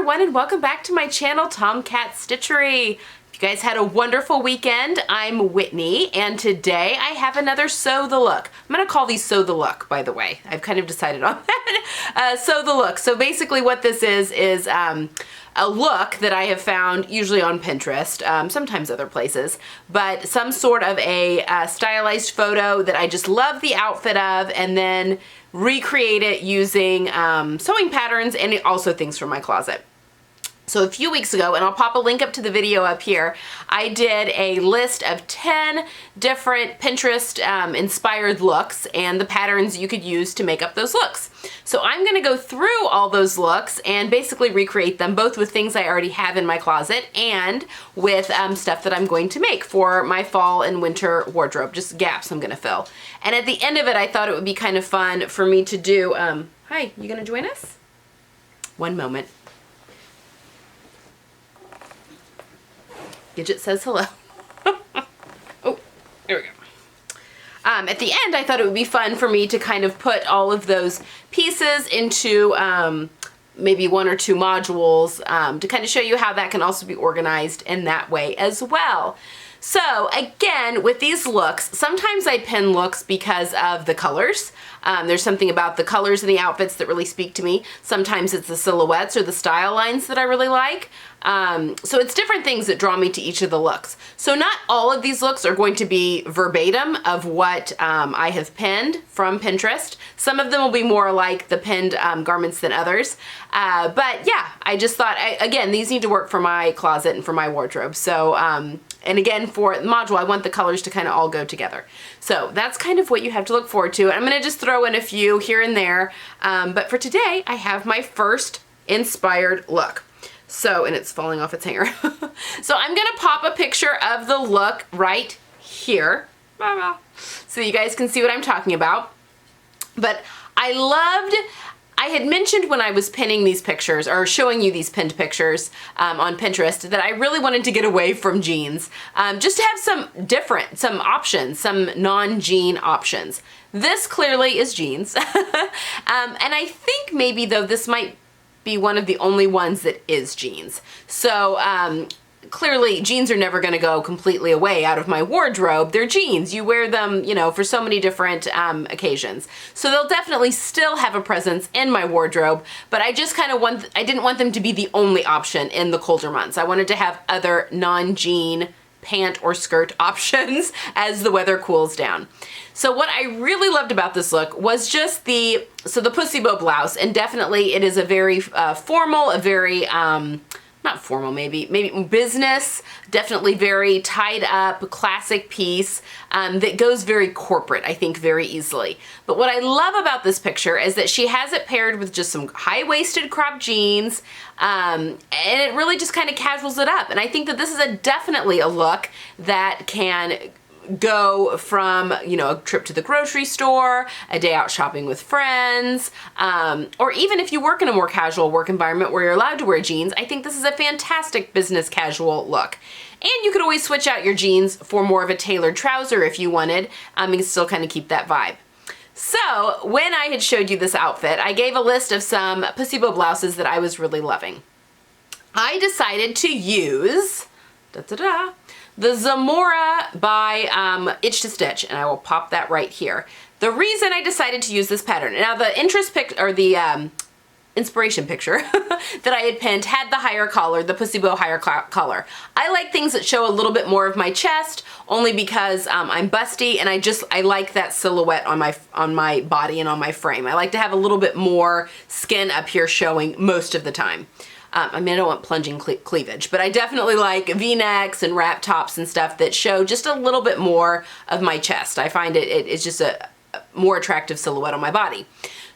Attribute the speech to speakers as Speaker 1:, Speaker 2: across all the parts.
Speaker 1: everyone, and welcome back to my channel, Tomcat Stitchery. If you guys had a wonderful weekend, I'm Whitney, and today I have another Sew the Look. I'm gonna call these Sew the Look, by the way. I've kind of decided on that. Sew the Look. So basically what this is a look that I have found usually on Pinterest, sometimes other places, but some sort of a stylized photo that I just love the outfit of, and then recreate it using sewing patterns and also things from my closet. So a few weeks ago, and I'll pop a link up to the video up here, I did a list of 10 different Pinterest inspired looks and the patterns you could use to make up those looks. So I'm gonna go through all those looks and basically recreate them, both with things I already have in my closet and with stuff that I'm going to make for my fall and winter wardrobe, just gaps I'm gonna fill. And at the end of it, I thought it would be kind of fun for me to do, hi, you gonna join us? One moment. Gidget says hello. Oh, there we go. At the end, I thought it would be fun for me to kind of put all of those pieces into maybe one or two modules to kind of show you how that can also be organized in that way as well. So again, with these looks, sometimes I pin looks because of the colors. There's something about the colors in the outfits that really speak to me. Sometimes it's the silhouettes or the style lines that I really like. So it's different things that draw me to each of the looks. So not all of these looks are going to be verbatim of what I have pinned from Pinterest. Some of them will be more like the pinned garments than others. But yeah, I just thought, again, these need to work for my closet and for my wardrobe. So, and again, for the module, I want the colors to kind of all go together. So that's kind of what you have to look forward to. I'm gonna just throw in a few here and there. But for today, I have my first inspired look. So, and it's falling off its hanger. So I'm gonna pop a picture of the look right here, so you guys can see what I'm talking about. But I had mentioned when I was pinning these pictures, or showing you these pinned pictures on Pinterest, that I really wanted to get away from jeans, just to have some options, some non-jean options. This clearly is jeans. And I think maybe though this might be one of the only ones that is jeans. So clearly jeans are never gonna go completely away out of my wardrobe. They're jeans. You wear them, you know, for so many different occasions. So they'll definitely still have a presence in my wardrobe, but I just kind of I didn't want them to be the only option in the colder months. I wanted to have other non-jean pant or skirt options as the weather cools down. So what I really loved about this look was just the Pussy Bow Blouse, and definitely it is a very formal, a very, not formal, maybe business, definitely very tied up, classic piece that goes very corporate, I think, very easily. But what I love about this picture is that she has it paired with just some high-waisted cropped jeans, and it really just kind of casuals it up. And I think that this is definitely a look that can go from, you know, a trip to the grocery store, a day out shopping with friends, or even if you work in a more casual work environment where you're allowed to wear jeans, I think this is a fantastic business casual look. And you could always switch out your jeans for more of a tailored trouser if you wanted, and still kind of keep that vibe. So when I had showed you this outfit, I gave a list of some Pussy Bow blouses that I was really loving. I decided to use, the Zamora by Itch to Stitch, and I will pop that right here. The reason I decided to use this pattern, now the inspiration picture that I had pinned had the higher collar, the Pussy Bow higher collar. I like things that show a little bit more of my chest, only because I'm busty, and I like that silhouette on my body and on my frame. I like to have a little bit more skin up here showing most of the time. I mean, I don't want plunging cleavage, but I definitely like V-necks and wrap tops and stuff that show just a little bit more of my chest. I find it's just a more attractive silhouette on my body.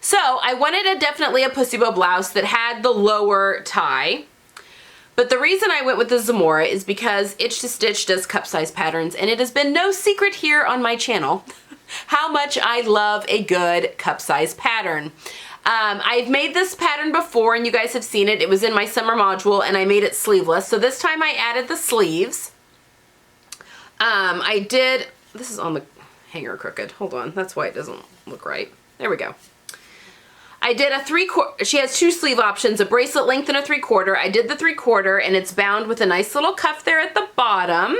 Speaker 1: So I wanted definitely a Pussy Bow blouse that had the lower tie. But the reason I went with the Zamora is because Itch to Stitch does cup size patterns, and it has been no secret here on my channel how much I love a good cup size pattern. I've made this pattern before and you guys have seen it. It was in my summer module and I made it sleeveless. So this time I added the sleeves. This is on the hanger crooked. Hold on, that's why it doesn't look right. There we go. I did a 3/4, she has 2 sleeve options, a bracelet length and a 3/4. I did the 3/4 and it's bound with a nice little cuff there at the bottom.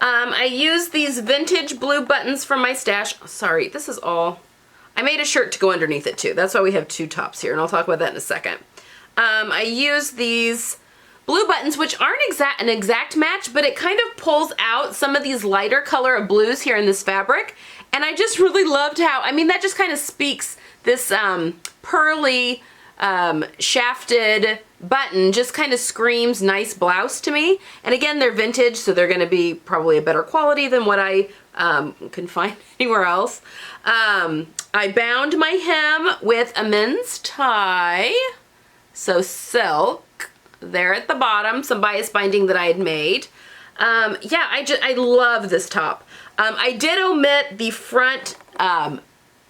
Speaker 1: I used these vintage blue buttons from my stash. Sorry, this is all, I made a shirt to go underneath it too. That's why we have 2 tops here, and I'll talk about that in a second. I used these blue buttons, which aren't an exact match, but it kind of pulls out some of these lighter color of blues here in this fabric. And I just really loved how, I mean, that just kind of speaks, this pearly shafted button just kind of screams nice blouse to me. And again, they're vintage, so they're going to be probably a better quality than what I can find anywhere else. I bound my hem with a men's tie, so silk there at the bottom, some bias binding that I had made. Yeah, I love this top. I did omit the front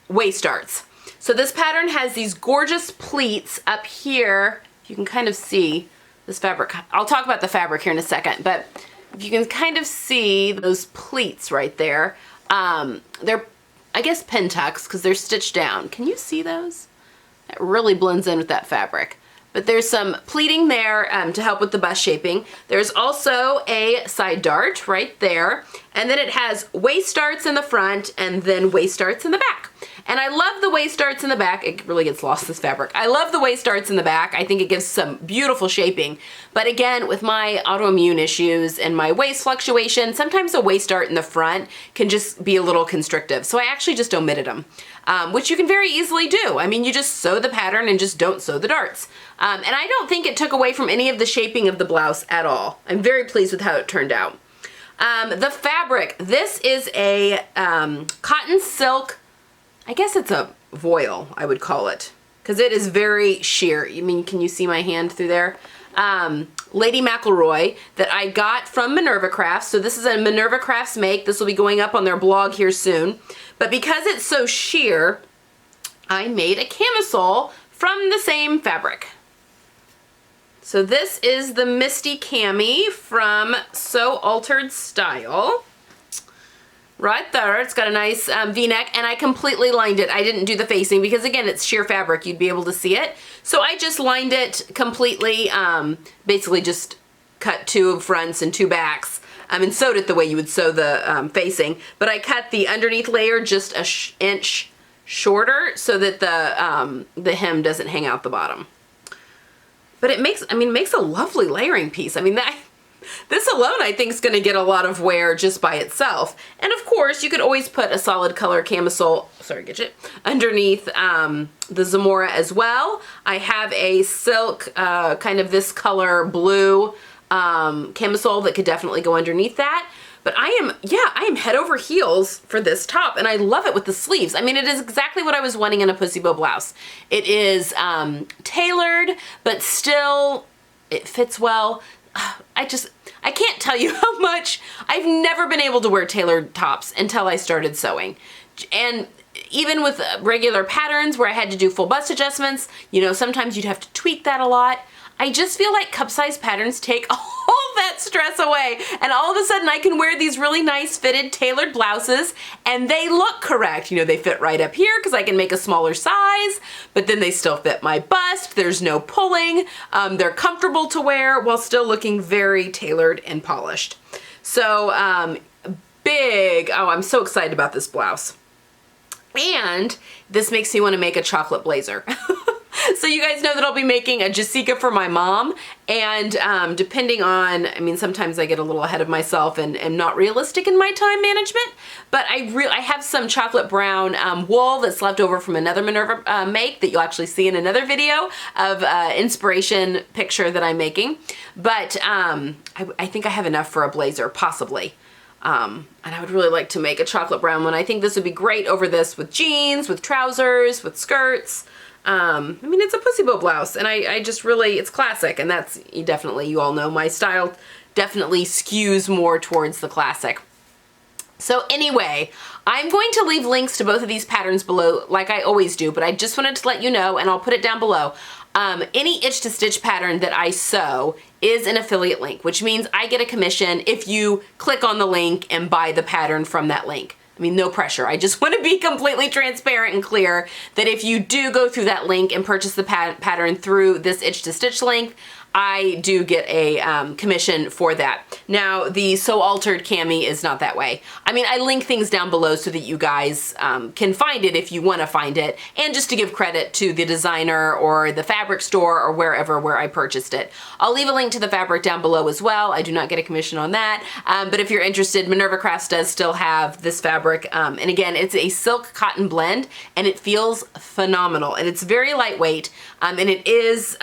Speaker 1: waist darts. So this pattern has these gorgeous pleats up here. You can kind of see this fabric. I'll talk about the fabric here in a second, but if you can kind of see those pleats right there. They're, I guess, pin tucks because they're stitched down. Can you see those? That really blends in with that fabric. But there's some pleating there to help with the bust shaping. There's also a side dart right there. And then it has waist darts in the front and then waist darts in the back. And I love the waist darts in the back. It really gets lost, this fabric. I love the waist darts in the back. I think it gives some beautiful shaping. But again, with my autoimmune issues and my waist fluctuation, sometimes a waist dart in the front can just be a little constrictive. So I actually just omitted them, which you can very easily do. I mean, you just sew the pattern and just don't sew the darts. And I don't think it took away from any of the shaping of the blouse at all. I'm very pleased with how it turned out. The fabric, this is a cotton silk, I guess it's a voile, I would call it, because it is very sheer. I mean, can you see my hand through there? Lady McElroy that I got from Minerva Crafts. So this is a Minerva Crafts make. This will be going up on their blog here soon. But because it's so sheer, I made a camisole from the same fabric. So this is the Misty Cami from So Altered Style. Right there, it's got a nice V-neck, and I completely lined it. I didn't do the facing because, again, it's sheer fabric. You'd be able to see it. So I just lined it completely, basically just cut 2 fronts and 2 backs, and sewed it the way you would sew the facing. But I cut the underneath layer just an inch shorter so that the hem doesn't hang out the bottom. But it makes, makes a lovely layering piece. I mean, this alone, I think, is going to get a lot of wear just by itself. And of course, you could always put a solid color camisole, underneath the Zamora as well. I have a silk, kind of this color blue camisole that could definitely go underneath that. But I am head over heels for this top, and I love it with the sleeves. I mean, it is exactly what I was wanting in a Pussy Bow blouse. It is tailored, but still, it fits well. I can't tell you how much I've never been able to wear tailored tops until I started sewing. And even with regular patterns where I had to do full bust adjustments, you know, sometimes you'd have to tweak that a lot. I just feel like cup size patterns take all that stress away, and all of a sudden I can wear these really nice fitted tailored blouses and they look correct. You know, they fit right up here because I can make a smaller size, but then they still fit my bust. There's no pulling. They're comfortable to wear while still looking very tailored and polished. So I'm so excited about this blouse. And this makes me want to make a chocolate blazer. So you guys know that I'll be making a Jessica for my mom, and depending on, sometimes I get a little ahead of myself and am not realistic in my time management, but I have some chocolate brown wool that's left over from another Minerva make that you'll actually see in another video of inspiration picture that I'm making. But I think I have enough for a blazer, possibly. And I would really like to make a chocolate brown one. I think this would be great over this with jeans, with trousers, with skirts. It's a Pussy Bow blouse, and I just really, it's classic, and that's you all know my style definitely skews more towards the classic. So anyway, I'm going to leave links to both of these patterns below like I always do, but I just wanted to let you know, and I'll put it down below. Any itch to stitch pattern that I sew is an affiliate link, which means I get a commission if you click on the link and buy the pattern from that link. I mean, no pressure. I just want to be completely transparent and clear that if you do go through that link and purchase the pattern through this Itch to Stitch link, I do get a commission for that. Now, the So Altered cami is not that way. I mean, I link things down below so that you guys can find it if you want to find it, and just to give credit to the designer or the fabric store or wherever where I purchased it. I'll leave a link to the fabric down below as well. I do not get a commission on that, but if you're interested, Minerva Crafts does still have this fabric, and again, it's a silk cotton blend, and it feels phenomenal, and it's very lightweight, and it is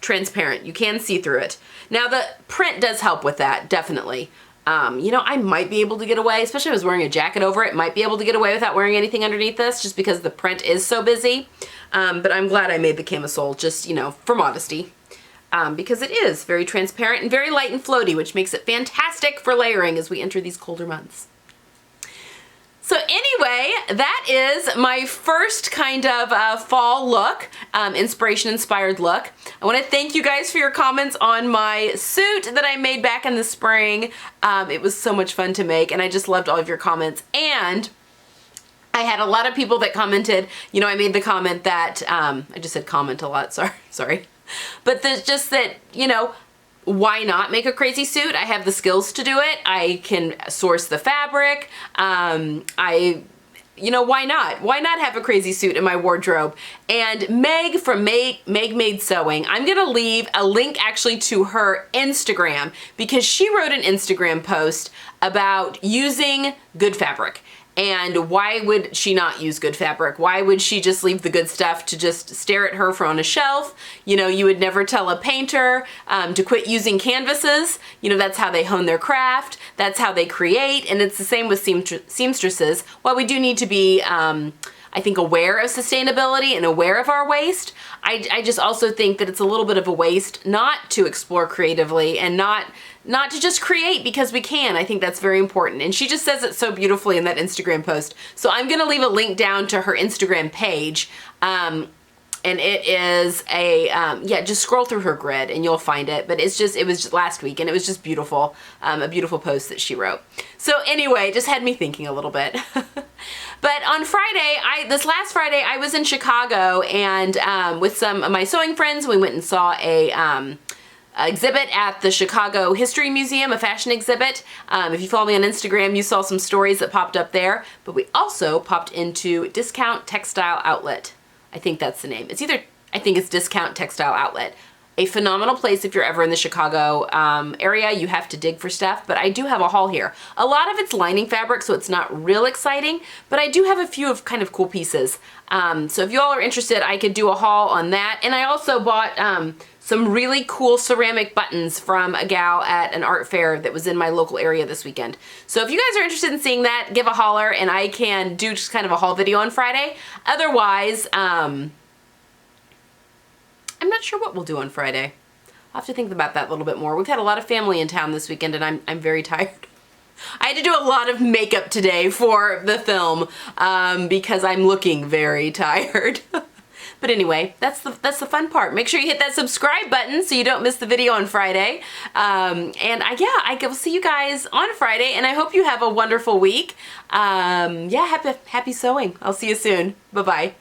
Speaker 1: transparent. You can see through it. Now the print does help with that, definitely. You know, I might be able to get away, especially if I was wearing a jacket over it, might be able to get away without wearing anything underneath this just because the print is so busy. But I'm glad I made the camisole just, you know, for modesty. Because it is very transparent and very light and floaty, which makes it fantastic for layering as we enter these colder months. So anyway, that is my first kind of fall look, inspiration-inspired look. I want to thank you guys for your comments on my suit that I made back in the spring. It was so much fun to make, and I just loved all of your comments. And I had a lot of people that commented, you know, I made the comment that, I just said comment a lot, sorry. But just that, you know, why not make a crazy suit? I have the skills to do it. I can source the fabric. You know, why not? Why not have a crazy suit in my wardrobe? And Meg from Meg Made Sewing, I'm gonna leave a link actually to her Instagram because she wrote an Instagram post about using good fabric. And why would she not use good fabric? Why would she just leave the good stuff to just stare at her from on a shelf? You know, you would never tell a painter to quit using canvases. You know, that's how they hone their craft. That's how they create. And it's the same with seamstresses. While we do need to be, I think, aware of sustainability and aware of our waste, I just also think that it's a little bit of a waste not to explore creatively and not to just create because we can. I think that's very important. And she just says it so beautifully in that Instagram post. So I'm gonna leave a link down to her Instagram page. And it is a, yeah, just scroll through her grid and you'll find it. But it was just last week and it was just beautiful. A beautiful post that she wrote. So anyway, just had me thinking a little bit. But on Friday, this last Friday, I was in Chicago and with some of my sewing friends, we went and saw a exhibit at the Chicago History Museum, a fashion exhibit. If you follow me on Instagram, you saw some stories that popped up there. But we also popped into Discount Textile Outlet. I think that's the name. I think it's Discount Textile Outlet. A phenomenal place if you're ever in the Chicago area. You have to dig for stuff, but I do have a haul here. A lot of it's lining fabric, so it's not real exciting, but I do have a few of kind of cool pieces. So if you all are interested, I could do a haul on that. And I also bought some really cool ceramic buttons from a gal at an art fair that was in my local area this weekend. So if you guys are interested in seeing that, give a holler and I can do just kind of a haul video on Friday. Otherwise, I'm not sure what we'll do on Friday. I'll have to think about that a little bit more. We've had a lot of family in town this weekend and I'm very tired. I had to do a lot of makeup today for the film because I'm looking very tired. But anyway, that's the fun part. Make sure you hit that subscribe button so you don't miss the video on Friday. I will see you guys on Friday, and I hope you have a wonderful week. Yeah, happy sewing. I'll see you soon. Bye-bye.